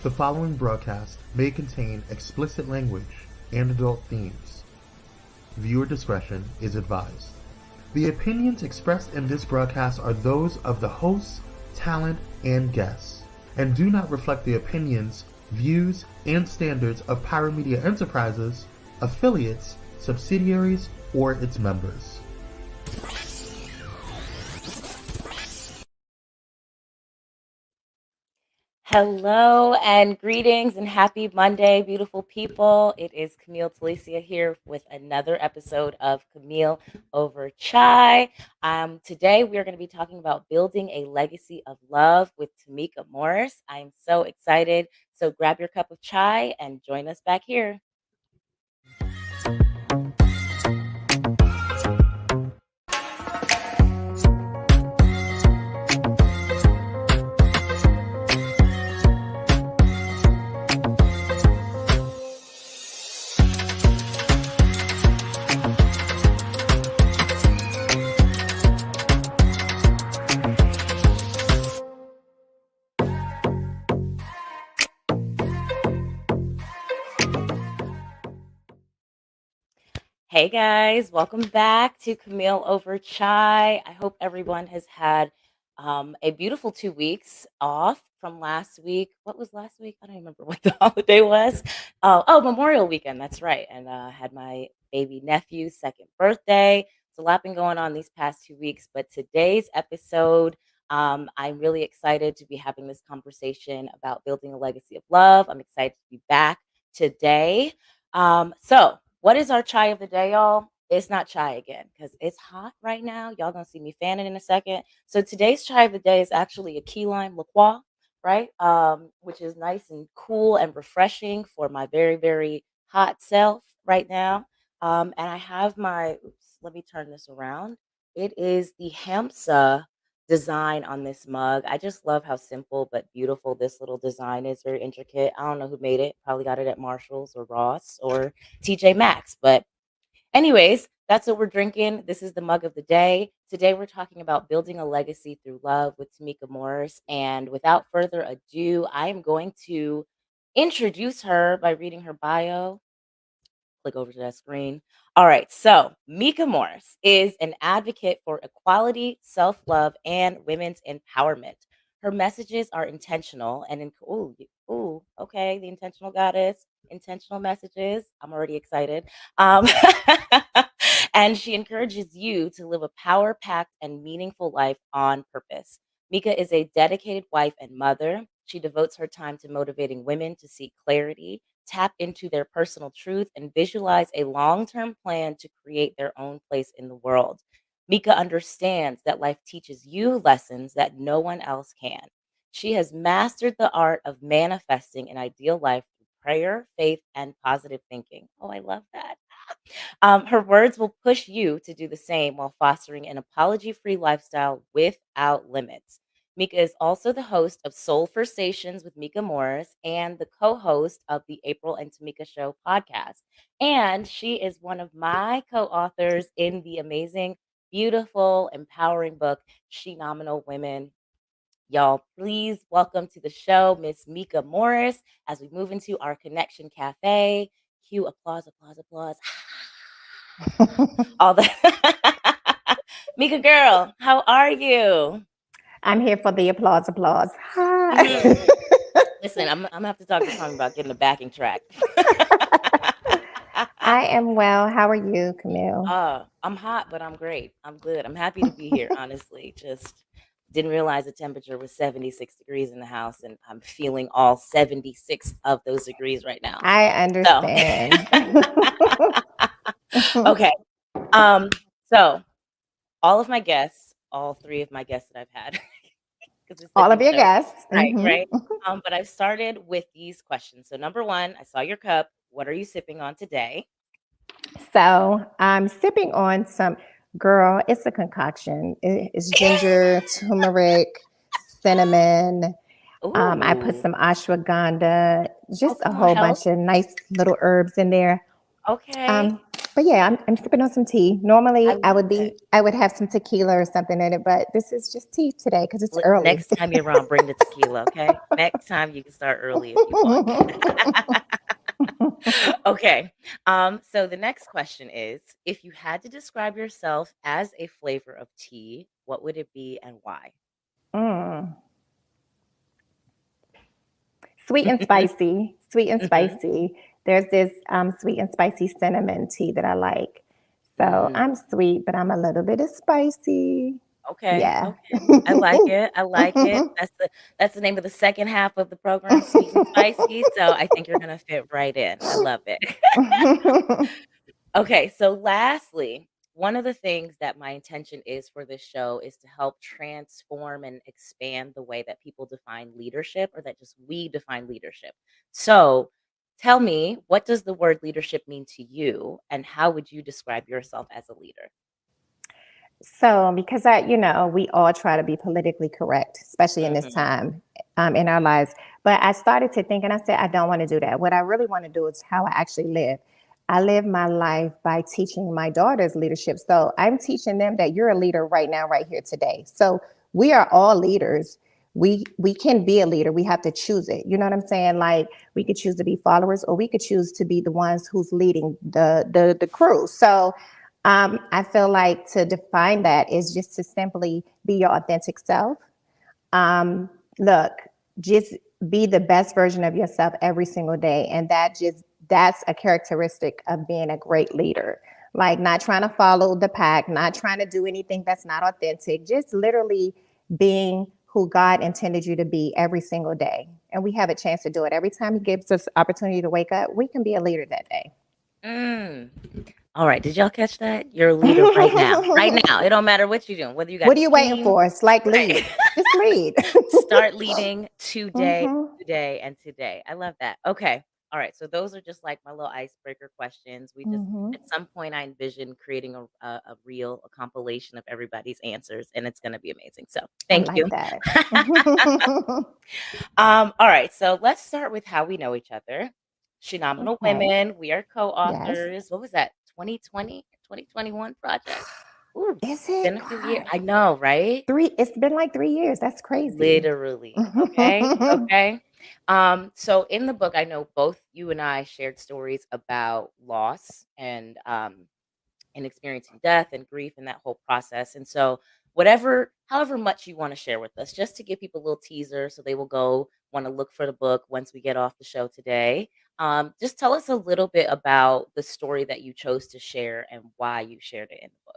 The following broadcast may contain explicit language and adult themes. Viewer discretion is advised. The opinions expressed in this broadcast are those of the hosts, talent, and guests, and do not reflect the opinions, views, and standards of Pyro Media Enterprises, affiliates, subsidiaries, or its members. Hello and greetings and happy Monday, beautiful people. It is Camille Talicia here with another episode of Camille Over Chai. Today we are going to be talking about building a legacy of love with Tomeeka Morris. I am so excited. So grab your cup of chai and join us back here. Hey guys, welcome back to Camille Over Chai. I hope everyone has had a beautiful 2 weeks off from last week. What was last week? I don't remember what the holiday was. Oh, Memorial Weekend. That's right. And had my baby nephew's second birthday. It's a lot been going on these past 2 weeks. But today's episode, I'm really excited to be having this conversation about building a legacy of love. I'm excited to be back today. What is our chai of the day, y'all? It's not chai again because it's hot right now. Y'all gonna see me fanning in a second. So today's chai of the day is actually a key lime liqueur, right? Which is nice and cool and refreshing for my very, very hot self right now. And I have let me turn this around. It is the Hamsa design on this mug. I just love how simple but beautiful this little design is. Very intricate. I don't know who made it. Probably got it at Marshall's or Ross or TJ Maxx. But anyways, that's what we're drinking. This is the mug of the day. Today we're talking about building a legacy through love with Tomeeka Morris. And without further ado, I am going to introduce her by reading her bio. Click over to that screen. All right. So Tomeeka Morris is an advocate for equality, self-love, and women's empowerment. Her messages are intentional and okay, the intentional goddess, intentional messages. I'm already excited. Um, and she encourages you to live a power-packed and meaningful life on purpose. Mika is a dedicated wife and mother. She devotes her time to motivating women to seek clarity, tap into their personal truth, and visualize a long-term plan to create their own place in the world. Mika understands that life teaches you lessons that no one else can. She has mastered the art of manifesting an ideal life through prayer, faith, and positive thinking. Oh, I love that. Her words will push you to do the same while fostering an apology-free lifestyle without limits. Mika is also the host of Soul for Stations with Mika Morris and the co-host of the April and Tomeeka Show podcast. And she is one of my co-authors in the amazing, beautiful, empowering book, She Nominal Women. Y'all, please welcome to the show, Miss Mika Morris, as we move into our Connection Cafe. Cue applause, applause, applause. All the Mika girl, how are you? I'm here for the applause. Hi. Mhm. Listen, I'm gonna have to talk to Tommy about getting a backing track. I am well. How are you, Camille? I'm hot, but I'm great. I'm good. I'm happy to be here, honestly. Just didn't realize the temperature was 76 degrees in the house, and I'm feeling all 76 of those degrees right now. I understand. Okay. So all of my guests, all three of my guests that I've had, because it's a All of new your show. guests. Right, Mhm. right. But I've started with these questions. So number one, I saw your cup. What are you sipping on today? So I'm sipping on some, girl, it's a concoction. It's ginger, turmeric, cinnamon. I put Ooh, some ashwagandha, oh, just a come on, whole health. bunch of nice little herbs in there. Okay. But yeah, I'm sipping on some tea. I Normally, love it. I would have some tequila or something in it, but this is just tea today because it's early. Next time you're around, bring the tequila, okay? Next time you can start early if you want. Okay. So the next question is, if you had to describe yourself as a flavor of tea, what would it be and why? Mm. Sweet and spicy, sweet and Mhm. spicy. There's this sweet and spicy cinnamon tea that I like. So Mm. I'm sweet, but I'm a little bit of spicy. Okay, Yeah. okay. I like it. I like it. That's the name of the second half of the program, sweet and spicy. So I think you're gonna fit right in. I love it. Okay, so lastly, one of the things that my intention is for this show is to help transform and expand the way that people define leadership or that just we define leadership. So tell me, what does the word leadership mean to you, and how would you describe yourself as a leader? So, because we all try to be politically correct, especially in this Mhm. time in our lives. But I started to think, and I said, I don't want to do that. What I really want to do is how I actually live. I live my life by teaching my daughters leadership. So I'm teaching them that you're a leader right now, right here today. So we are all leaders. We can be a leader. We have to choose it. You know what I'm saying? Like we could choose to be followers, or we could choose to be the ones who's leading the crew. So I feel like to define that is just to simply be your authentic self. Um, Look, just be the best version of yourself every single day. And that's a characteristic of being a great leader. Like not trying to follow the pack, not trying to do anything that's not authentic, just literally being who God intended you to be every single day. And we have a chance to do it. Every time He gives us opportunity to wake up, we can be a leader that day. Mm. All right, did y'all catch that? You're a leader right now. Right now. It don't matter what you're doing, whether you got What a are you waiting team. for? It's like Right. lead. Just lead. Start leading today, Hmm. today, and today. I love that. Okay. All right. So those are just like my little icebreaker questions. We just Hmm. at some point I envision creating a reel, a compilation of everybody's answers, and it's gonna be amazing. So I thank you. like that. All right. So let's start with how we know each other. Phenomenal Okay. Women. We are Yes. co-authors. What was that? 2020, 2021 project. Ooh, Is it's it? been a few years. God. I know, right? It's been like 3 years. That's crazy. Literally. Okay. Okay. So in the book, I know both you and I shared stories about loss and experiencing death and grief and that whole process. And so however much you want to share with us, just to give people a little teaser so they will go want to look for the book once we get off the show today. Just tell us a little bit about the story that you chose to share and why you shared it in the book.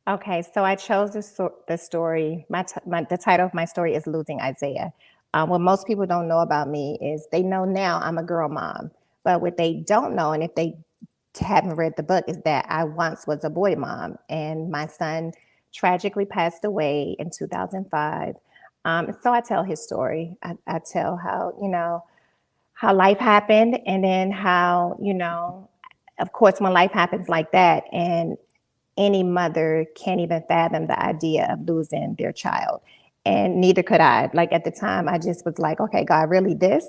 Okay, so I chose the story. The title of my story is Losing Isaiah. What most people don't know about me is they know now I'm a girl mom, but what they don't know, and if they haven't read the book, is that I once was a boy mom, and my son tragically passed away in 2005. So I tell his story. I tell how life happened, and then how of course, when life happens like that, and any mother can't even fathom the idea of losing their child. And neither could I. Like at the time, I just was like, okay, God, really this?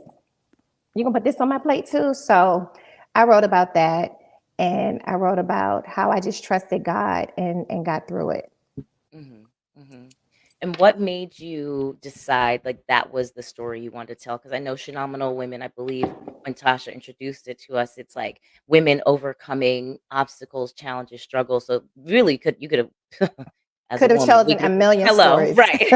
You gonna put this on my plate too? So I wrote about that, and I wrote about how I just trusted God and got through it. Mhm, mhm. And what made you decide, like, that was the story you wanted to tell? Because I know Phenomenal Women, I believe when Tasha introduced it to us, it's like women overcoming obstacles, challenges, struggles. So really you could have as a Could have woman, we chosen a could million hello, stories. right.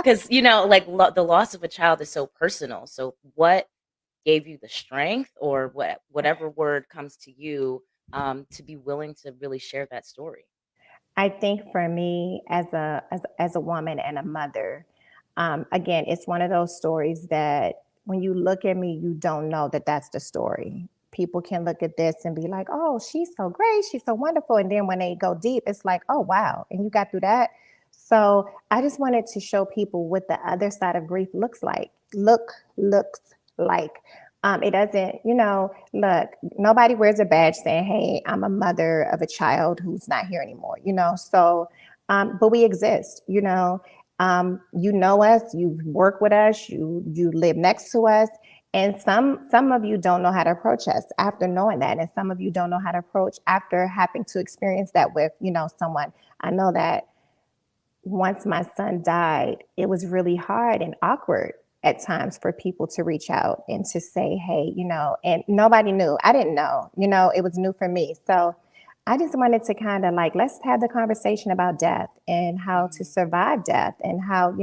Because like, the loss of a child is so personal. So what gave you the strength or whatever word comes to you, to be willing to really share that story? I think for me, as a woman and a mother, again, it's one of those stories that when you look at me, you don't know that that's the story. People can look at this and be like, "Oh, she's so great, she's so wonderful," and then when they go deep, it's like, "Oh, wow!" And you got through that. So I just wanted to show people what the other side of grief looks like. Looks like. It doesn't, look, nobody wears a badge saying, hey, I'm a mother of a child who's not here anymore. So, but we exist, you know us, you work with us, you live next to us. And some of you don't know how to approach us after knowing that, and some of you don't know how to approach after having to experience that with, someone. I know that once my son died, it was really hard and awkward at times for people to reach out and to say, hey, and nobody knew. I didn't know, it was new for me. So I just wanted to kind of like, let's have the conversation about death and how to survive death and how,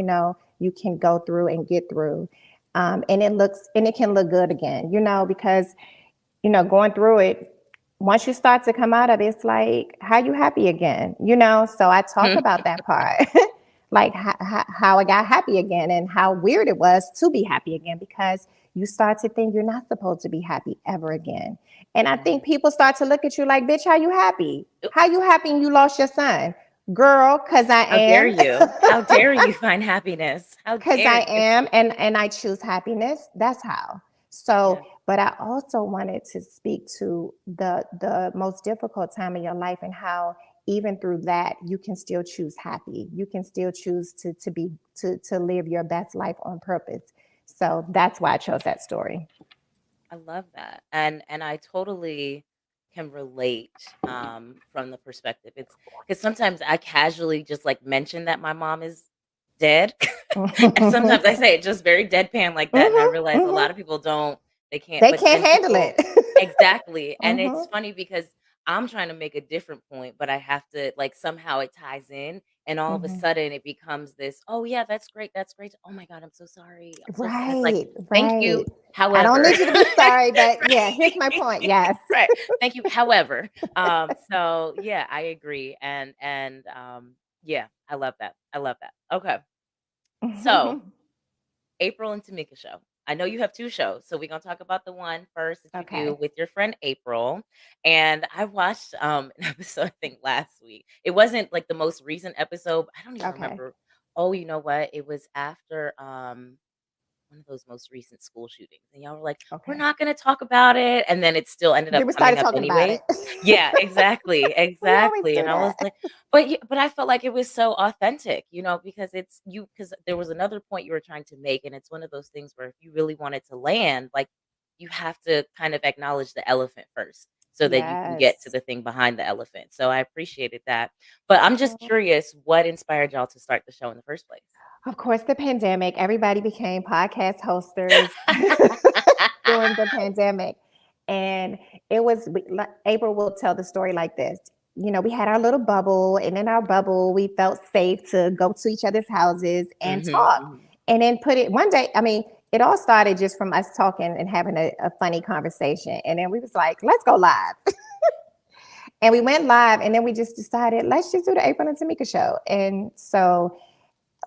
you can go through and get through. And it can look good again, because, going through it, once you start to come out of it, it's like, how you happy again, So I talk about that part, like how I got happy again and how weird it was to be happy again, because you start to think you're not supposed to be happy ever again. And I think people start to look at you like, bitch, how you happy? How you happy and you lost your son? Girl, because I How dare am. you? How dare you find happiness? How Because dare I you? am, and I choose happiness. That's how. So, Yeah. but I also wanted to speak to the most difficult time of your life and how even through that you can still choose happy. You can still choose to live your best life on purpose. So that's why I chose that story. I love that. And I totally can relate from the perspective. It's because sometimes I casually just like mention that my mom is dead. And sometimes I say it just very deadpan like that. And I realize a lot of people don't, they can't, They but can't then handle people, it. exactly. And it's Mhm, funny because I'm trying to make a different point, but I have to like somehow it ties in. And all of a mhm. sudden it becomes this, oh yeah, that's great. That's great. Oh my God, I'm so sorry. I'm so sorry. It's like, Right, thank you. right. I don't However, need you to be sorry, but yeah, here's my right, point. Yes. right. Thank you. However, so yeah, I agree. And yeah, I love that. I love that. Okay. So April and Tamika show. I know you have 2 shows, so we're gonna talk about the one first that you do Okay. with your friend April. And I watched an episode, I think last week. It wasn't like the most recent episode. I don't even Okay. remember. Oh, you know what? It was after one of those most recent school shootings. And y'all were like, we're Okay. not gonna talk about it. And then it still ended up Then we coming started up talking about anyways. it. Yeah, exactly. We always Exactly. do And I was that. like, but yeah, but I felt like it was so authentic, because it's you because there was another point you were trying to make. And it's one of those things where if you really wanted to land, like you have to kind of acknowledge the elephant first so that you can get to Yes. the thing behind the elephant. So I appreciated that. But I'm just Mhm. curious what inspired y'all to start the show in the first place. Of course, the pandemic, everybody became podcast hosters during the pandemic. And April will tell the story like this. We had our little bubble, and in our bubble, we felt safe to go to each other's houses and Hmm. talk. Hmm. And then put it one day, I mean, it all started just from us talking and having a funny conversation. And then we was like, let's go live. And we went live, and then we just decided, let's just do the April and Tamika show. And so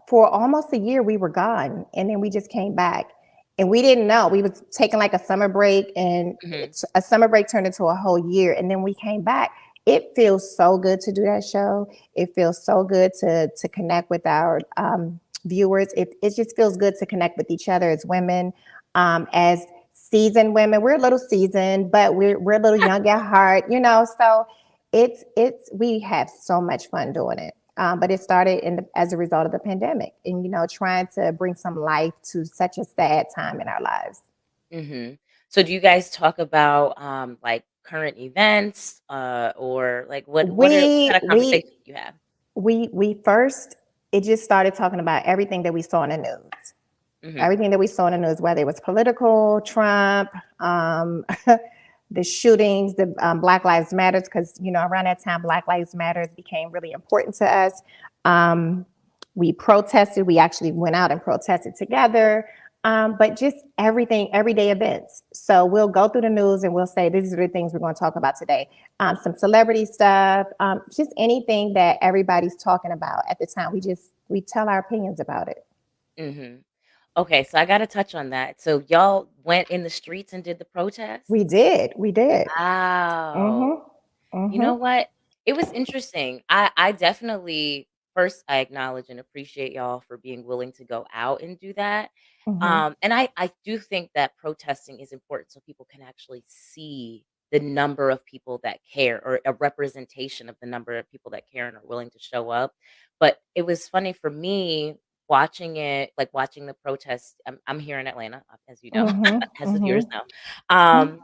for almost a year, we were gone, and then we just came back. And we didn't know. We was taking like a summer break, and Hmm. a summer break turned into a whole year. And then we came back. It feels so good to do that show. It feels so good to connect with our viewers. It just feels good to connect with each other as women, as seasoned women. We're a little seasoned, but we're a little young at heart. So it's we have so much fun doing it. But it started as a result of the pandemic, and trying to bring some life to such a sad time in our lives. Hmm. So do you guys talk about like current events or like what kind We of we conversations do you have? we first, it just started talking about everything that we saw in the news. Hmm. Everything that we saw in the news, whether it was political, Trump, the shootings, the Black Lives Matters, because around that time, Black Lives Matters became really important to us. Um, we protested. We actually went out and protested together. But just everything, everyday events. So we'll go through the news and we'll say, these are the things we're going to talk about today. Some celebrity stuff, just anything that everybody's talking about at the time. We tell our opinions about it. Hmm. Okay, so I got to touch on that. So y'all went in the streets and did the protest? We did. We did. Wow. Mm-hmm. You know Mm-hmm. what? It was interesting. I definitely first I acknowledge and appreciate y'all for being willing to go out and do that. Mm-hmm. And I do think that protesting is important so people can actually see the number of people that care or a representation of the number of people that care and are willing to show up. But it was funny for me watching it, like watching the protests. I'm here in Atlanta, as you know, Mhm. as the viewers Mhm. know. Mhm.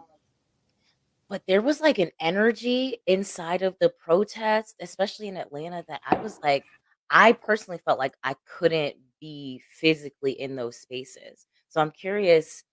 But there was like an energy inside of the protest, especially in Atlanta, that I was like, I personally felt like I couldn't be physically in those spaces. So I'm curious,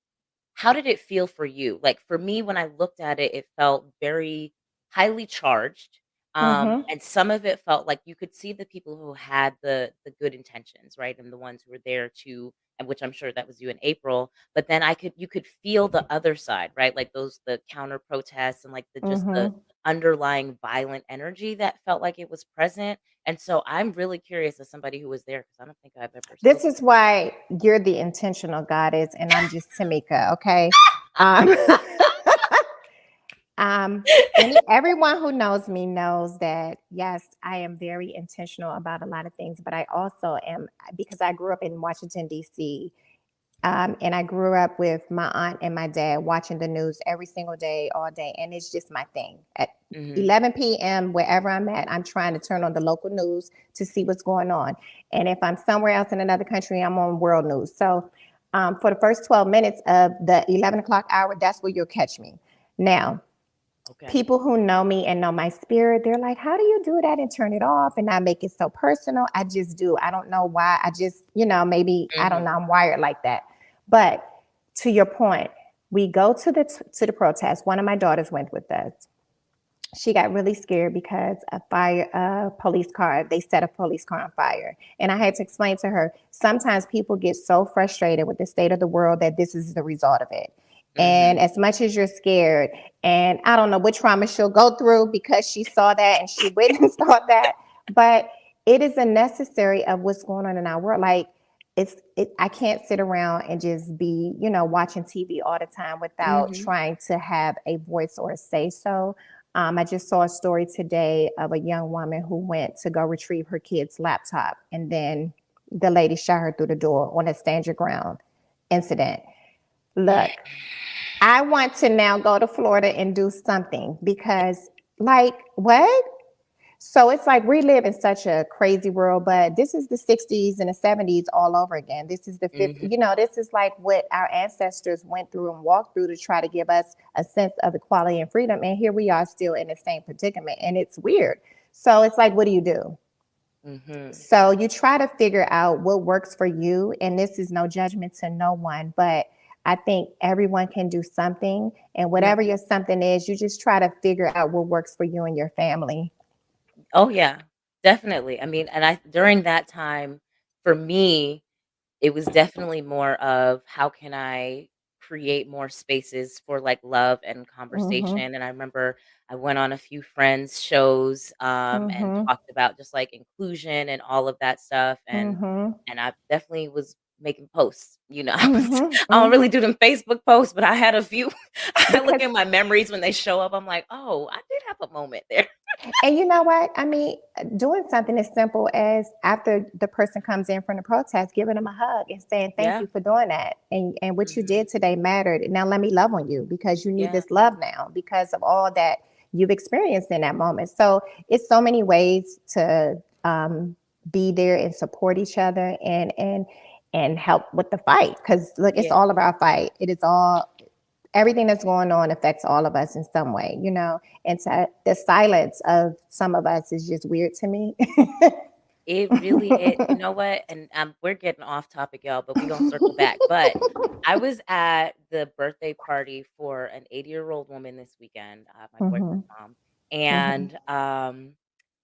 how did it feel for you? Like, for me, when I looked at it, it felt very highly charged, Mhm. and some of it felt like you could see the people who had the good intentions, right? And the ones who were there to, and which I'm sure that was you in April, but then you could feel the other side, right? Like the counter protests and like the Mhm. underlying violent energy that felt like it was present, and so I'm really curious as somebody who was there because I don't think I've ever This spoken is why you're the intentional goddess, and I'm just Tomeeka. Okay. Um, everyone who knows me knows that yes, I am very intentional about a lot of things, but I also am because I grew up in Washington D.C. And I grew up with my aunt and my dad watching the news every single day, all day, and it's just my thing. At Mhm. 11 p.m., wherever I'm at, I'm trying to turn on the local news to see what's going on. And if I'm somewhere else in another country, I'm on world news. So for the first 12 minutes of the 11 o'clock hour, that's where you'll catch me. Now, Okay. people who know me and know my spirit, they're like, how do you do that and turn it off and not make it so personal? I just do. I don't know why. I just, maybe I don't know. Mhm. I'm wired like that. But to your point, we go to the protest. One of my daughters went with us. She got really scared because a police car, they set a police car on fire. And I had to explain to her, sometimes people get so frustrated with the state of the world that this is the result of it. And Mhm. as much as you're scared, and I don't know what trauma she'll go through because she saw that and she witnessed all that, but it is a necessary of what's going on in our world. Like I can't sit around and just be, watching TV all the time without Mhm. trying to have a voice or a say so. I just saw a story today of a young woman who went to go retrieve her kid's laptop, and then the lady shot her through the door on a stand your ground incident. Look, I want to now go to Florida and do something because, like, what? So it's like we live in such a crazy world, but this is the 60s and the 70s all over again. This is the 50s, Mhm. this is like what our ancestors went through and walked through to try to give us a sense of equality and freedom. And here we are still in the same predicament. And it's weird. So it's like, what do you do? Mhm. So you try to figure out what works for you. And this is no judgment to no one, but I think everyone can do something. And Yeah. whatever your something is, you just try to figure out what works for you and your family. Oh, yeah. Definitely. I mean, and I during that time, for me, it was definitely more of how can I create more spaces for, like, love and Mm-hmm. conversation, and I remember I went on a few friends' shows, and Mm-hmm. talked about just, like, inclusion and all of that stuff, Mm-hmm. and I definitely was making posts, Mm-hmm. I don't really Mm-hmm. do them Facebook posts, but I had a few. I look Because, at my memories when they show up, I'm like, "Oh, I did have a moment there." and you know what? I mean, doing something as simple as after the person comes in from the protest, giving them a hug and saying, thank Yeah. you for doing that. And what you Mhm. did today mattered. Now let me love on you because you need Yeah. this love now because of all that you've experienced in that moment. So it's so many ways to be there and support each other and help with the fight. Because look, it's Yeah. all about fight. It is all everything that's going on affects all of us in some way. And so the silence of some of us is just weird to me. It really is. You know what? And, we're getting off topic, y'all, but we gonna circle back. But I was at the birthday party for an 80-year-old woman this weekend, my Hmm. boyfriend's mom, Hmm. and,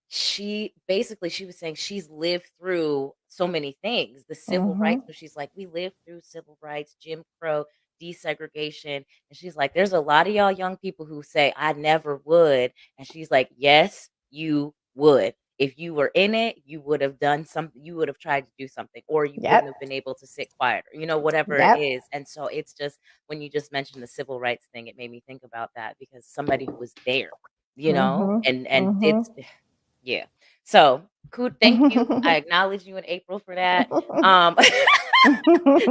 she was saying she's lived through so many things, the civil rights, Hmm. but she's like, "We lived through civil rights, Jim Crow, desegregation," and she's like, "There's a lot of y'all young people who say, 'I never would,'" and she's like, "Yes, you would. If you were in it, you would have done something, you would have tried to do something, or you wouldn't have Yep. been able to sit quieter," whatever it Yep. is, and so it's just when you just mentioned the civil rights thing, it made me think about that because somebody who was there, Hmm. and Hmm. it's yeah. So, cool, thank you. I acknowledge you in April for that. Um,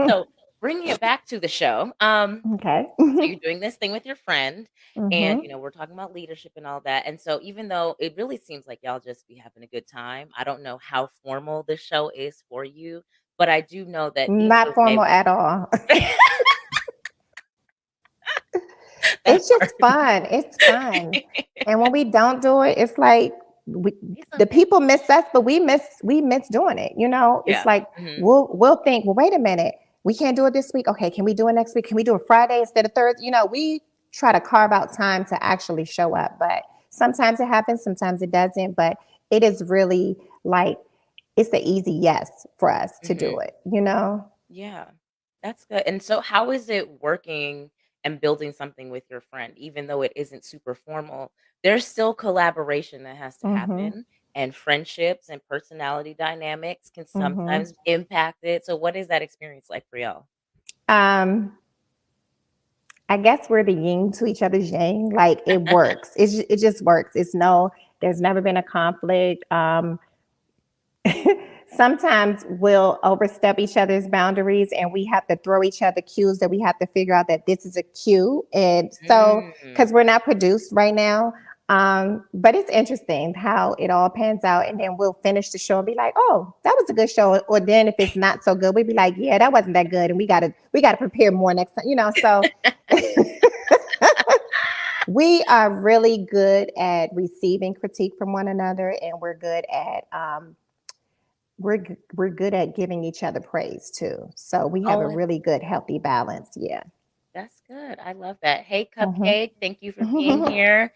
so bringing it back to the show, Okay. so you're doing this thing with your friend, and, Hmm. we're talking about leadership and all that, and so even though it really seems like y'all just be having a good time, I don't know how formal this show is for you, but I do know that Not either way. formal at all. That It's just part. fun. It's fun. And when we don't do it, it's like It's the okay. people miss us, but we miss doing it. You know, it's Yeah. like we'll think, well, wait a minute, we can't do it this week. Okay, can we do it next week? Can we do it Friday instead of Thursday? You know, we try to carve out time to actually show up, but sometimes it happens, sometimes it doesn't. But it is really like it's the easy yes for us to do it. You know. Yeah, that's good. And so how is it working and building something with your friend, even though it isn't super formal? There's still collaboration that has to Mhm. happen, and friendships and personality dynamics can Mhm. sometimes impact it. So what is that experience like for y'all? Um, I guess we're the yin to each other's yang. Like it works. It just works. There's never been a conflict. Sometimes we'll overstep each other's boundaries and we have to throw each other cues that we have to figure out that this is a cue. And so, because Mm. we're not produced right now, but it's interesting how it all pans out. And then we'll finish the show and be like, oh, that was a good show. Or then if it's not so good, we'd be like, yeah, that wasn't that good. And we gotta prepare more next time, you know. So we are really good at receiving critique from one another, and we're good at giving each other praise too. So we have a Oh, really good, healthy balance. Yeah. that's good. I love that. Hey, Mhm. Cupcake, thank you for being here.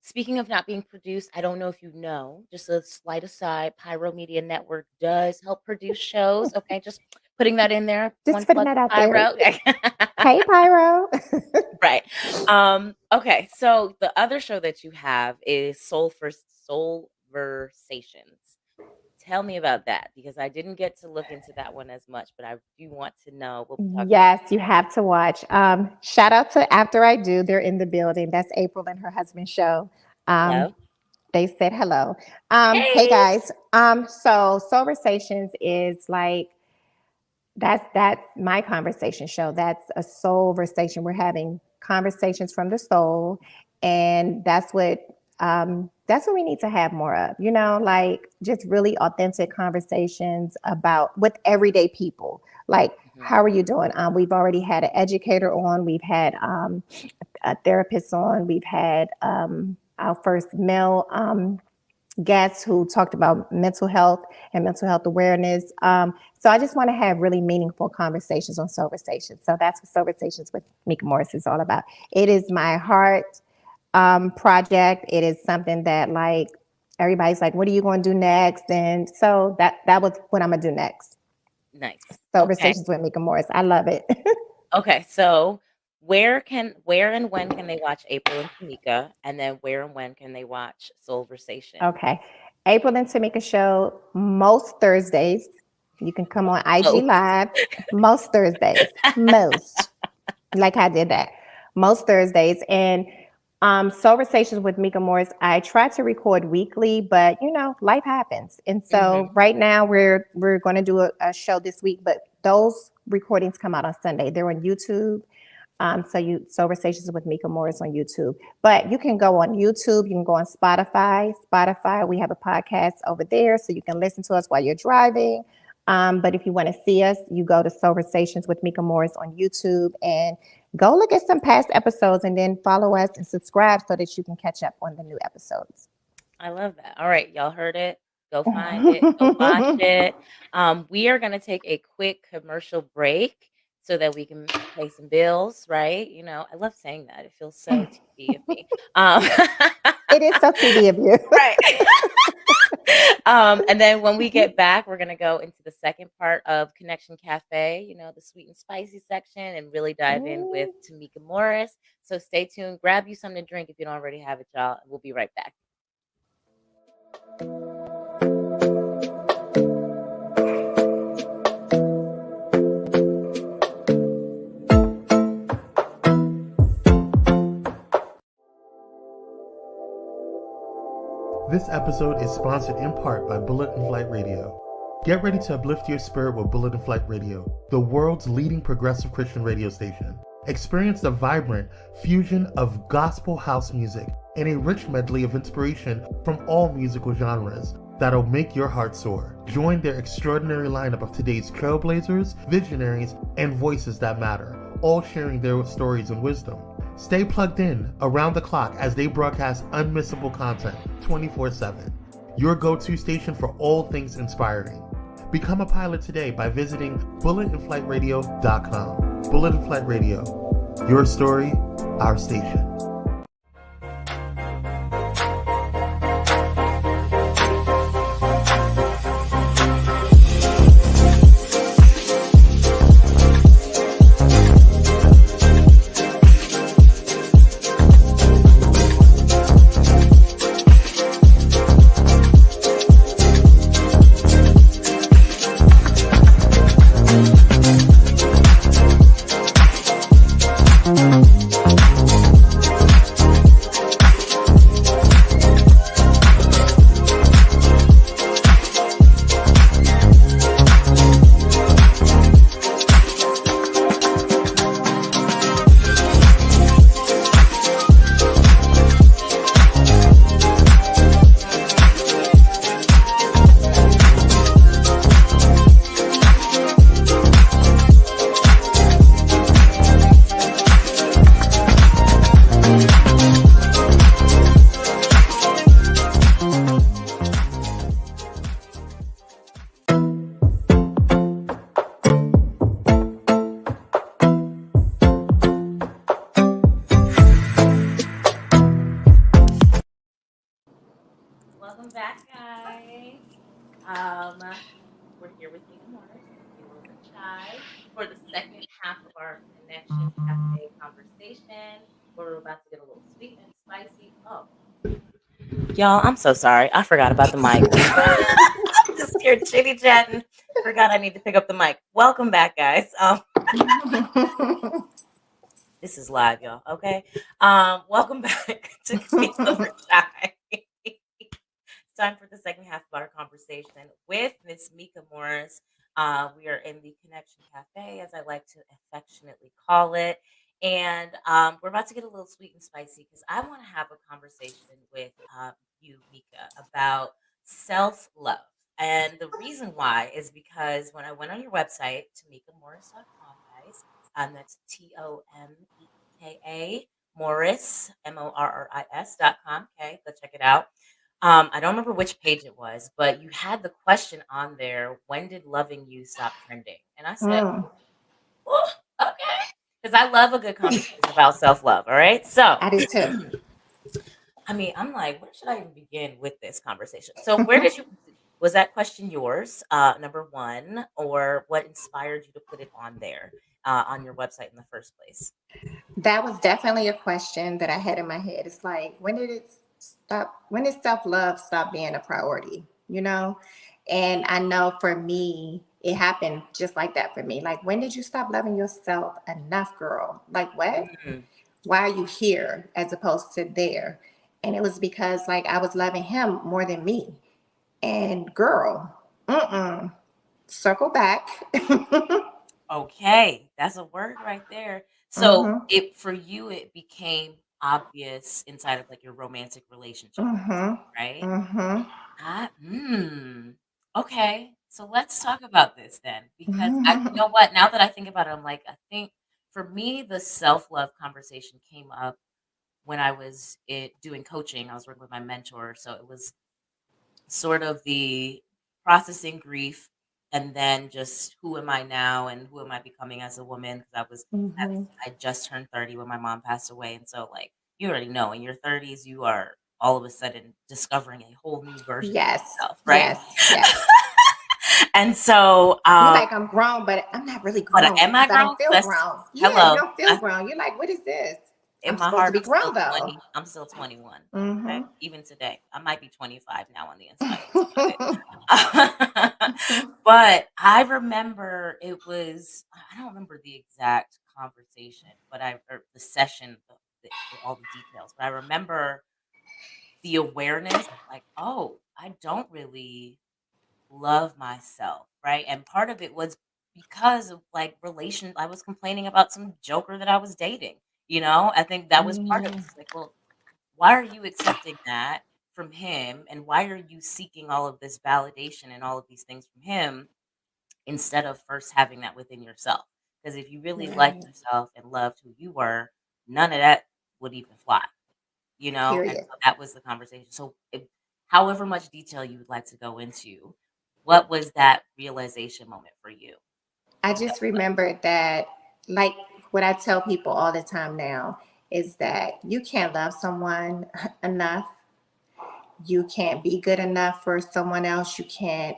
Speaking of not being produced, I don't know if you know, just a slight aside, Pyro Media Network does help produce shows. Okay, just putting that in there. Just One putting plug that for out there. Pyro. Hey, Pyro. Right. Okay, so the other show that you have is Soul Versations. Tell me about that because I didn't get to look into that one as much, but I do want to know. We'll be talking about Yes, you have to watch. Shout out to After I Do. They're in the building. That's April and her husband's show. Um, love. they said hello. Hey Hey. guys. So Conversations is like that's my conversation show. That's a soul conversation. We're having conversations from the soul, and that's what we need to have more of. You know, like just really authentic conversations about with everyday people. Like, Mhm. how are you doing? We've already had an educator on. We've had a therapist on. We've had our first male guests who talked about mental health and mental health awareness. So I just want to have really meaningful conversations on Soul Conversations. So that's what Soul Conversations with Mika Morris is all about. It is my heart project. It is something that like everybody's like, what are you going to do next? And so that was what I'm gonna do next. Nice. Soul Okay. Conversations with Mika Morris. I love it. Okay. So where and when can they watch April and Tamika? And then where and when can they watch Soulversation? Okay. April and Tamika show most Thursdays. You can come on IG Oh, Live most Thursdays. Most. Like I did that. Most Thursdays. And Conversations with Mika Morris, I try to record weekly, but you know, life happens. And so hmm right now we're going to do a show this week, but those recordings come out on Sunday. They're on YouTube. Conversations with Mika Morris on YouTube. But you can go on YouTube, you can go on Spotify. Spotify, we have a podcast over there, so you can listen to us while you're driving. But if you want to see us, you go to Conversations with Mika Morris on YouTube and go look at some past episodes and then follow us and subscribe so that you can catch up on the new episodes. I love that. All right, y'all heard it. Go find it. Go watch it. We are gonna take a quick commercial break so that we can pay some bills, right? You know, I love saying that. It feels so TV of me. It is so TV of you. Right. And then when we get back, we're gonna go into the second part of Connection Cafe, you know, the sweet and spicy section, and really dive in with Tomeeka Morris. So stay tuned. Grab you something to drink if you don't already have it, y'all. We'll be right back. This episode is sponsored in part by Bullet and Flight Radio. Get ready to uplift your spirit with Bullet and Flight Radio, the world's leading progressive Christian radio station. Experience the vibrant fusion of gospel house music and a rich medley of inspiration from all musical genres. that'll make your heart soar. Join their extraordinary lineup of today's trailblazers, visionaries, and voices that matter, all sharing their stories and wisdom. Stay plugged in around the clock as they broadcast unmissable content 24/7. Your go-to station for all things inspiring. Become a pilot today by visiting bulletinflightradio.com. Bullet in Flight Radio. Your story, our station. Welcome back, guys. We're here with Nina Morris, Camille and Chai, for the second half of our Connection Cafe conversation, where we're about to get a little sweet and spicy. Oh, y'all, I'm so sorry. I forgot about the mic. I'm just here chitty chatting. Forgot I need to pick up the mic. Welcome back, guys. This is live, y'all. Okay. Welcome back to Camille over Chai. It's time for the second half of our conversation with Miss Mika Morris. We are in the Connection Cafe, as I like to affectionately call it. And we're about to get a little sweet and spicy because I want to have a conversation with you, Mika, about self-love. And the reason why is because when I went on your website, tomeekamorris.com, guys, that's Tomeka Morris, Morris.com. Okay, go check it out. I don't remember which page it was, but you had the question on there, when did loving you stop trending? And I said, oh, okay. Because I love a good conversation about self-love, all right? So I do too. I mean, I'm like, where should I even begin with this conversation? So was that question yours, number one, or what inspired you to put it on there on your website in the first place? That was definitely a question that I had in my head. It's like, when did self-love stop being a priority, And I know for me, it happened just like that for me. Like, when did you stop loving yourself enough, girl? Like, what? Mm-hmm. Why are you here as opposed to there? And it was because, like, I was loving him more than me. And girl, circle back. Okay, that's a word right there. So for you, it became obvious inside of like your romantic relationship, right? Okay, so let's talk about this then, because you know what? Now that I think about it, I'm like, I think for me, the self-love conversation came up when I was doing coaching. I was working with my mentor, so it was sort of the processing grief, and then just who am I now and who am I becoming as a woman? Because I just turned 30 when my mom passed away, and so like you already know, in your 30s, you are all of a sudden discovering a whole new version of yourself, right? Yes. And so you're like, I'm grown, but I'm not really grown. But am I grown? I don't feel grown. Yeah, hello. You don't feel grown. You're like, what is this? In I'm my supposed heart, to be grown though. I'm still 21. Okay? Even today, I might be 25 now on the inside. But I remember it was, I don't remember the exact conversation, but or the session, all the details. But I remember the awareness, like, oh, I don't really love myself, right? And part of it was because of like I was complaining about some joker that I was dating. I think that was part of it. It's like, well, why are you accepting that? from him, and why are you seeking all of this validation and all of these things from him instead of first having that within yourself? Because if you really liked Right. yourself and loved who you were, none of that would even fly, And Period. so that was the conversation. So, however much detail you would like to go into, what was that realization moment for you? I What that just was like? remembered that, like what I tell people all the time now, is that you can't love someone enough. You can't be good enough for someone else. You can't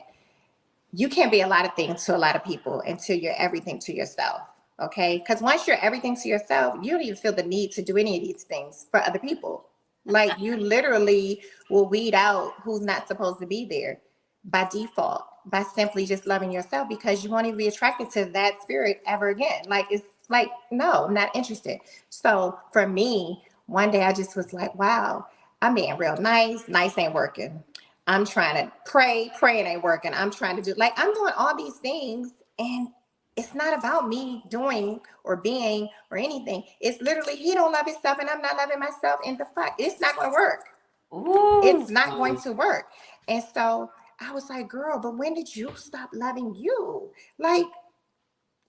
be a lot of things to a lot of people until you're everything to yourself. Okay? Because once you're everything to yourself, you don't even feel the need to do any of these things for other people. Like you literally will weed out who's not supposed to be there by default, by simply just loving yourself, because you won't even be attracted to that spirit ever again. Like it's like, no, I'm not interested. So for me, one day I just was like, wow, I'm being real nice. Nice ain't working. I'm trying to pray, praying ain't working. I'm trying to do, like, I'm doing all these things, and it's not about me doing or being or anything. It's literally he don't love himself and I'm not loving myself. And the fuck, it's not going to work. Ooh. It's not going to work. And so I was like, girl, but when did you stop loving you? Like,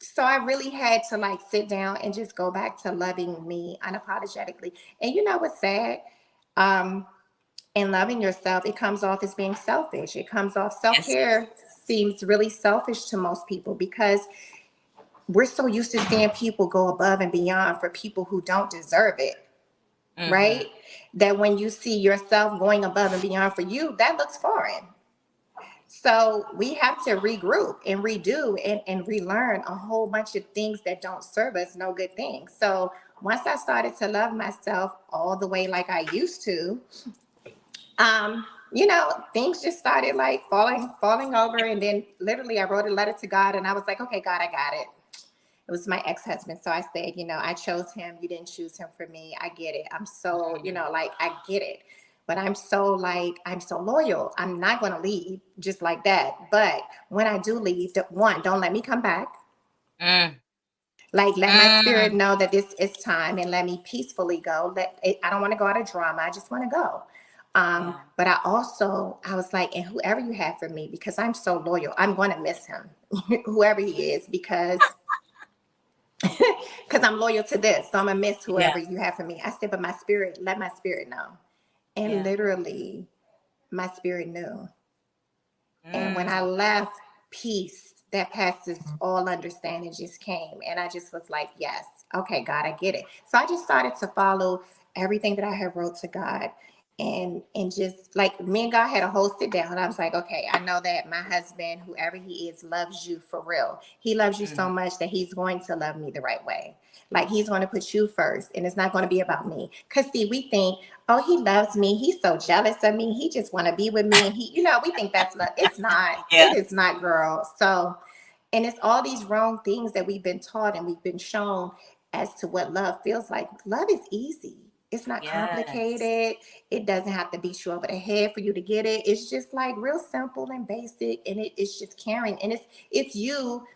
so I really had to like sit down and just go back to loving me unapologetically. And you know what's sad? Um, and loving yourself, it comes off as being selfish. It comes off, Yes. self-care seems really selfish to most people because we're so used to seeing people go above and beyond for people who don't deserve it, Mhm. right? That when you see yourself going above and beyond for you, that looks foreign. So we have to regroup and redo and relearn a whole bunch of things that don't serve us no good things. So once I started to love myself all the way like I used to, things just started like falling over. And then literally I wrote a letter to God and I was like, okay, God, I got it. It was my ex-husband. So I said, I chose him. You didn't choose him for me. I get it. I'm so, like, I get it. But I'm so loyal. I'm not going to leave just like that. But when I do leave, one, don't let me come back. Mm. Like, let my spirit Mm. know that this is time and let me peacefully go. I don't want to go out of drama. I just want to go. Yeah. But I was like, and whoever you have for me, because I'm so loyal, I'm going to miss him, whoever he is, because I'm loyal to this. So I'm gonna miss Yeah. whoever you have for me. I said, but my spirit, let my spirit know. And Yeah. literally, my spirit knew. And when I Mm. left, peace that passes all understanding just came. And I just was like, yes, okay, God, I get it. So I just started to follow everything that I had wrote to God. And just like me and God had a whole sit down. I was like, okay, I know that my husband, whoever he is, loves you for real. He loves you so Mhm. much that he's going to love me the right way. Like he's going to put you first, and it's not going to be about me. Cause see, we think, oh, he loves me. He's so jealous of me. He just want to be with me, and we think that's love. It's not. Yeah. It is not, girl. So, and it's all these wrong things that we've been taught and we've been shown as to what love feels like. Love is easy. It's not Yes. complicated. It doesn't have to beat you over the head for you to get it. It's just like real simple and basic, and it's just caring. And it's you.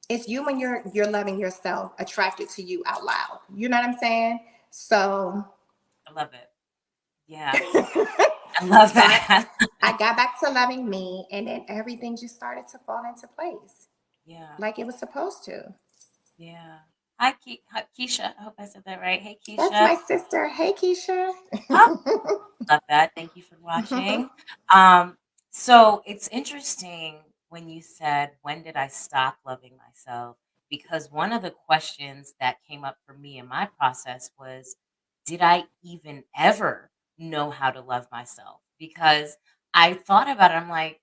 It's you when you're loving yourself, attracted to you out loud. You know what I'm saying? So, I love it. Yeah. so I love I that. I got back to loving me, and then everything just started to fall into place Yeah. like it was supposed to. Yeah. Hi, Keisha. I hope I said that right. Hey, That's Keisha. my sister. Hey, Keisha. Oh, love that. Thank you for watching. Um, so it's interesting when you said, when did I stop loving myself? Because one of the questions that came up for me in my process was, did I even ever know how to love myself? Because I thought about it, I'm like,